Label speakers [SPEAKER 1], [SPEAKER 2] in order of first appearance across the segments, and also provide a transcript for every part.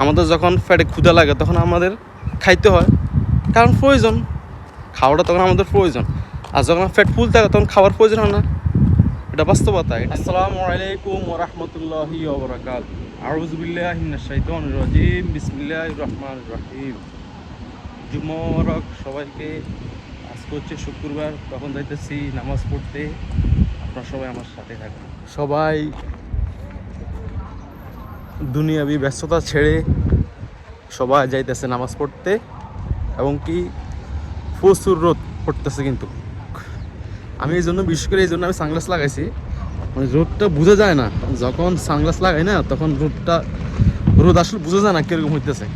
[SPEAKER 1] আমাদের যখন পেটে ক্ষুধা লাগে তখন আমাদের খাইতে হয়, কারণ প্রয়োজন, খাওয়াটা তখন আমাদের প্রয়োজন। আর যখন পেট ফুল থাকে তখন খাওয়ার প্রয়োজন হয় না, এটা বাস্তবতা। আসসালামু আলাইকুম ওয়া রাহমাতুল্লাহি ওয়া বারাকাতুহু। আউযু বিল্লাহি মিনাশ শাইতানির রাজিম। বিসমিল্লাহির রহমানির রহিম। জুমা সবাইকে। আজকে হচ্ছে শুক্রবার, তখন যাইতেছি নামাজ পড়তে। আপনারা সবাই আমার সাথে থাকুন। সবাই দুনিয়াবি ব্যস্ততা ছেড়ে সবাই যাইতেছে নামাজ পড়তে, এবং কি প্রচুর রোদ পড়তেছে। কিন্তু আমি এই জন্য, বিশেষ করে এই জন্য আমি সানগ্লাস লাগাইছি। মানে রোদটা বোঝা যায় না, যখন সানগ্লাস লাগাই না তখন রোদ আসলে বোঝা যায় না কিরকম হইতেছে।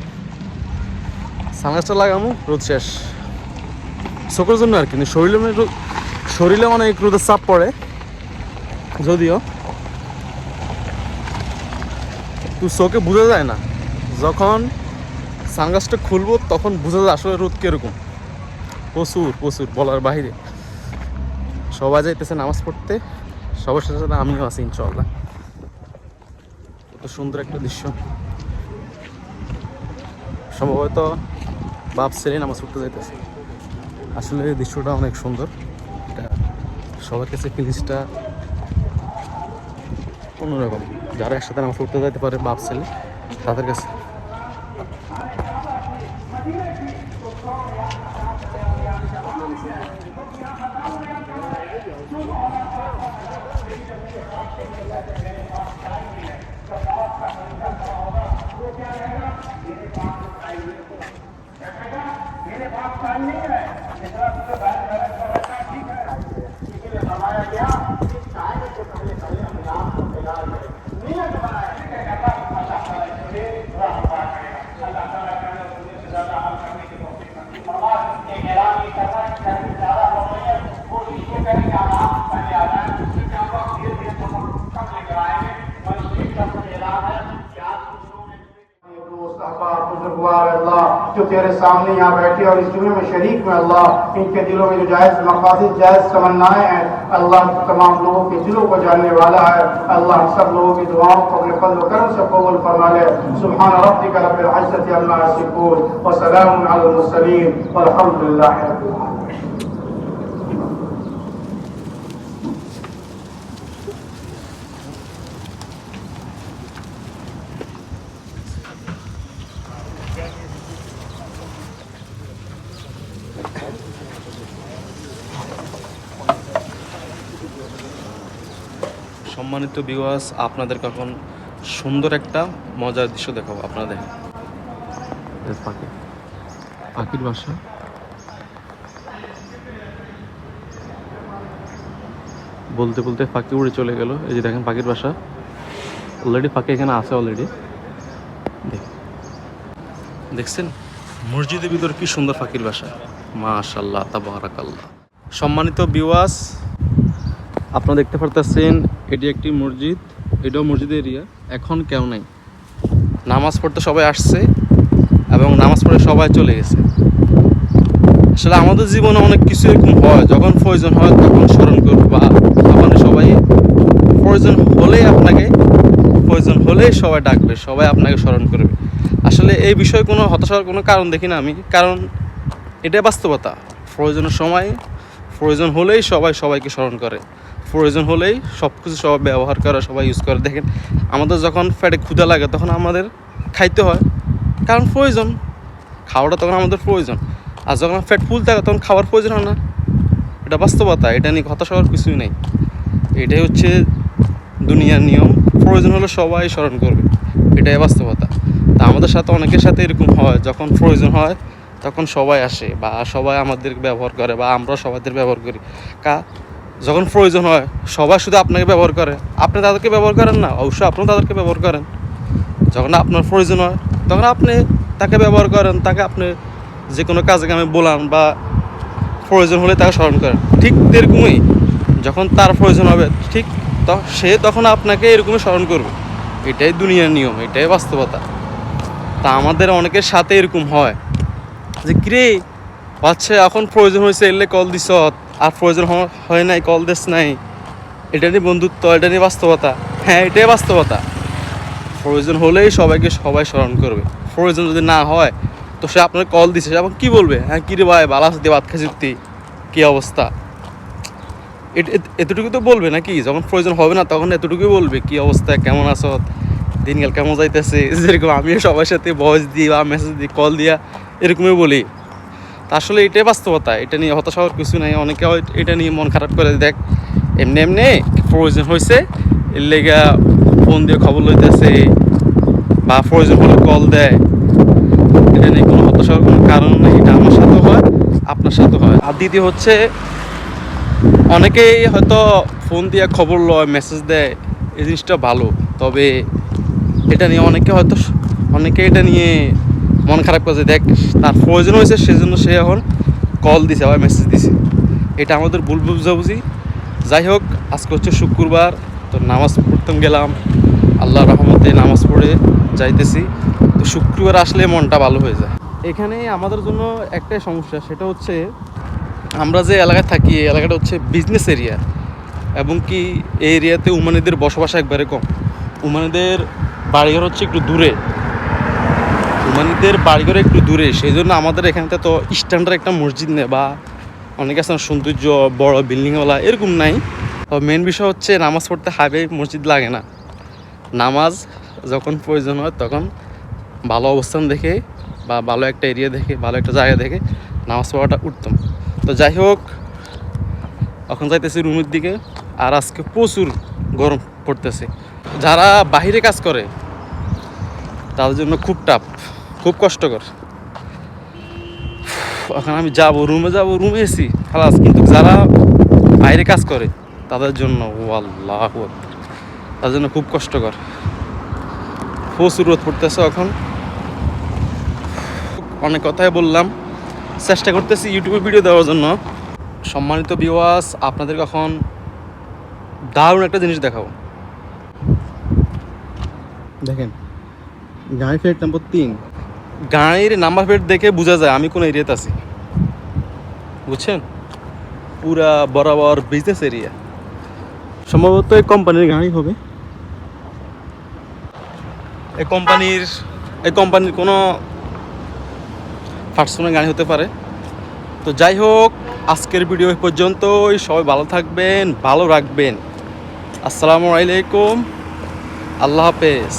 [SPEAKER 1] সানগ্লাসটা লাগামো, রোদ শেষ, চোখের জন্য আর কি। শরীরে অনেক রোদের চাপ পড়ে, যদিও তুই চোখে বোঝা যায় না। যখন সানগ্লাসটা খুলবো তখন বোঝা যায় আসলে রোদ কিরকম। প্রচুর বলার বাইরে। সবাই যাইতেছে নামাজ পড়তে, সবার সাথে সাথে আমিও আছি ইনশাআল্লাহ। কত সুন্দর একটা দৃশ্য। সম্ভবত বাপ ছেলে নামাজ পড়তে যাইতেছে। আসলে দৃশ্যটা অনেক সুন্দর। এটা সবার কাছে ফিলিংসটা অন্যরকম। যারা একসাথে নামাজ পড়তে যাইতে পারে বাপ ছেলে, তাদের কাছে
[SPEAKER 2] अल्लाह जो तेरे सामने यहाँ बैठे और इस जुमे में शरीक में अल्लाह, इनके दिलों में जो जायज़ मकासद जायज़ तमन्नाएं हैं अल्लाह, तमाम लोगों के दिलों को जानने वाला है। अल्लाह सब लोगों की दुआओं को अपने फज़ल व करम से कबूल फरमा ले। सुब्हान रब्बिका रब्बिल इज़्ज़ति अम्मा यसिफून व सलामुन अलल मुरसलीन वल्हम्दुलिल्लाहि रब्बिल आलमीन।
[SPEAKER 1] সম্মানিত ভিউয়ার্স, আপনাদের এখন সুন্দর একটা মজার দৃশ্য দেখাবো। আপনারা দেখেন পাখির বাসা। বলতে বলতে পাখি উড়ে চলে গেল। এই যে দেখেন পাখির বাসা, অলরেডি পাখি এখানে আছে অলরেডি। দেখছেন মসজিদের ভিতরে কি সুন্দর পাখির বাসা, মাশাআল্লাহ তাবারাকাল্লাহ। সম্মানিত ভিউয়ার্স, আপনারা দেখতে পারতেছেন এটি একটি মসজিদ, এটাও মসজিদ এরিয়া। এখন কেউ নাই, নামাজ পড়তে সবাই আসছে এবং নামাজ পড়ে সবাই চলে গেছে। আসলে আমাদের জীবনে অনেক কিছু এরকম হয়, যখন প্রয়োজন হয় তখন স্মরণ করবো, বা আপনাদের সবাই প্রয়োজন হলেই সবাই ডাকবে, সবাই আপনাকে স্মরণ করবে। আসলে এই বিষয়ে কোনো হতাশার কোনো কারণ দেখি না আমি, কারণ এটাই বাস্তবতা। প্রয়োজনের সময় প্রয়োজন হলেই সবাই সবাইকে স্মরণ করে, প্রয়োজন হলেই সব কিছু সবাই ব্যবহার করে, সবাই ইউজ করে। দেখেন আমাদের যখন পেটে ক্ষুধা লাগে তখন আমাদের খাইতে হয়, কারণ প্রয়োজন, খাওয়াটা তখন আমাদের প্রয়োজন। আর যখন পেট ফুল থাকে তখন খাওয়ার প্রয়োজন হয় না, এটা বাস্তবতা। এটা নিয়ে হতাশা হওয়ার কিছুই নেই। এটাই হচ্ছে দুনিয়ার নিয়ম। প্রয়োজন হলে সবাই স্মরণ করবে, এটাই বাস্তবতা। তা আমাদের সাথে অনেকের সাথে এরকম হয়, যখন প্রয়োজন হয় তখন সবাই আসে বা সবাই আমাদের ব্যবহার করে, বা আমরা সবাইদের ব্যবহার করি। যখন প্রয়োজন হয় সবাই শুধু আপনাকে ব্যবহার করে, আপনি তাদেরকে ব্যবহার করেন না। অবশ্যই আপনিও তাদেরকে ব্যবহার করেন। যখন আপনার প্রয়োজন হয় তখন আপনি তাকে ব্যবহার করেন, তাকে আপনি যে কোনো কাজে কামে বলান, বা প্রয়োজন হলে তাকে স্মরণ করেন। ঠিক এরকমই যখন তার প্রয়োজন হবে, ঠিক সে তখন আপনাকে এরকমই স্মরণ করবে। এটাই দুনিয়ার নিয়ম, এটাই বাস্তবতা। তা আমাদের অনেকের সাথে এরকম হয় যে কিরে আচ্ছা এখন প্রয়োজন হয়েছে এলে কল দিস, আর প্রয়োজন হয় নাই কল দিস নাই। এটা নিয়ে বন্ধুত্ব, এটা নিয়ে বাস্তবতা। হ্যাঁ, এটাই বাস্তবতা। প্রয়োজন হলেই সবাই স্মরণ করবে। প্রয়োজন যদি না হয় তো সে আপনার কল দিছে, সে আপনাকে কী বলবে, হ্যাঁ কী রে ভাই ভালো আছে দিয়ে ভাত খাচ্ছি, কী অবস্থা, এতটুকু তো বলবে নাকি? যখন প্রয়োজন হবে না তখন এতটুকুই বলবে কী অবস্থা, কেমন আছো, দিনকাল কেমন যাইতেছে। যেরকম আমিও সবার সাথে ভয়েস দিই বা মেসেজ দিই, কল দিয়া এরকমই বলি। তা আসলে এটাই বাস্তবতা, এটা নিয়ে হতাশ হওয়ার কিছু নেই। অনেকে এটা নিয়ে মন খারাপ করে, দেখ এমনি এমনি প্রয়োজন হয়েছে এর লেগা ফোন দিয়ে খবর লইতেছে বা প্রয়োজন হলে কল দেয়। এটা নিয়ে কোনো হতাশ হওয়ার কোনো কারণ নেই। এটা আমার সাথেও হয়, আপনার সাথেও হয়। আর দ্বিতীয় হচ্ছে, অনেকেই হয়তো ফোন দিয়ে খবর লয়, মেসেজ দেয়, এই জিনিসটা ভালো। তবে এটা নিয়ে অনেকে এটা নিয়ে মন খারাপ করছে, দেখ তার প্রয়োজন হয়েছে সেজন্য সে এখন কল দিছে বা মেসেজ দিছে। এটা আমাদের ভুল বুঝাবুঝি। যাই হোক, আজকে হচ্ছে শুক্রবার, তো নামাজ পড়তে গেলাম, আল্লাহর রহমতে নামাজ পড়ে যাইতেছি। তো শুক্রবার আসলে মনটা ভালো হয়ে যায়। এখানে আমাদের জন্য একটাই সমস্যা, সেটা হচ্ছে আমরা যে এলাকায় থাকি এই এলাকাটা হচ্ছে বিজনেস এরিয়া, এবং কি এই এরিয়াতে উমানিদের বসবাস একবারে কম। উমানিদের বাড়িঘর হচ্ছে একটু দূরে, সেই জন্য আমাদের এখানতে তো স্ট্যান্ডার্ড একটা মসজিদ নেই, বা অনেক আছে সৌন্দর্য বড় বিল্ডিংওয়ালা, এরকম নাই। তবে মেন বিষয় হচ্ছে নামাজ পড়তে হাইওয়ে মসজিদ লাগে না। নামাজ যখন প্রয়োজন হয় তখন ভালো অবস্থান দেখে বা ভালো একটা এরিয়া দেখে, ভালো একটা জায়গা দেখে নামাজ পড়াটা উত্তম। তো যাই হোক, এখন যাইতেছি রুমের দিকে। আর আজকে প্রচুর গরম পড়তেছে। যারা বাহিরে কাজ করে তাদের জন্য খুব টাফ, খুব কষ্টকর। এখন আমি রুমে এসি খালাস, কিন্তু যারা বাইরে কাজ করে তাদের জন্য আল্লাহু আকবার, তাদের জন্য খুব কষ্টকর। প্রচুর রোদ পড়তেছে এখন। অনেক কথাই বললাম, চেষ্টা করতেছি ইউটিউবে ভিডিও দেওয়ার জন্য। সম্মানিত ভিউয়ার্স, আপনাদের এখন দারুণ একটা জিনিস দেখাবো। দেখেন, গাড়ি প্লেট নাম্বার 3। গাড়ির নাম্বার প্লেট দেখে বোঝা যায় আমি কোন এরিয়াতে আছি, বুঝছেন? পুরা বরাবর বিজনেস এরিয়া। সম্ভবত এই কোম্পানির গাড়ি হবে। এই কোম্পানির কোনো পার্সোনাল গাড়ি হতে পারে। তো যাই হোক, আজকের ভিডিও পর্যন্তই। সবাই ভালো থাকবেন, ভালো রাখবেন। আসসালামু আলাইকুম, আল্লাহ হাফেজ।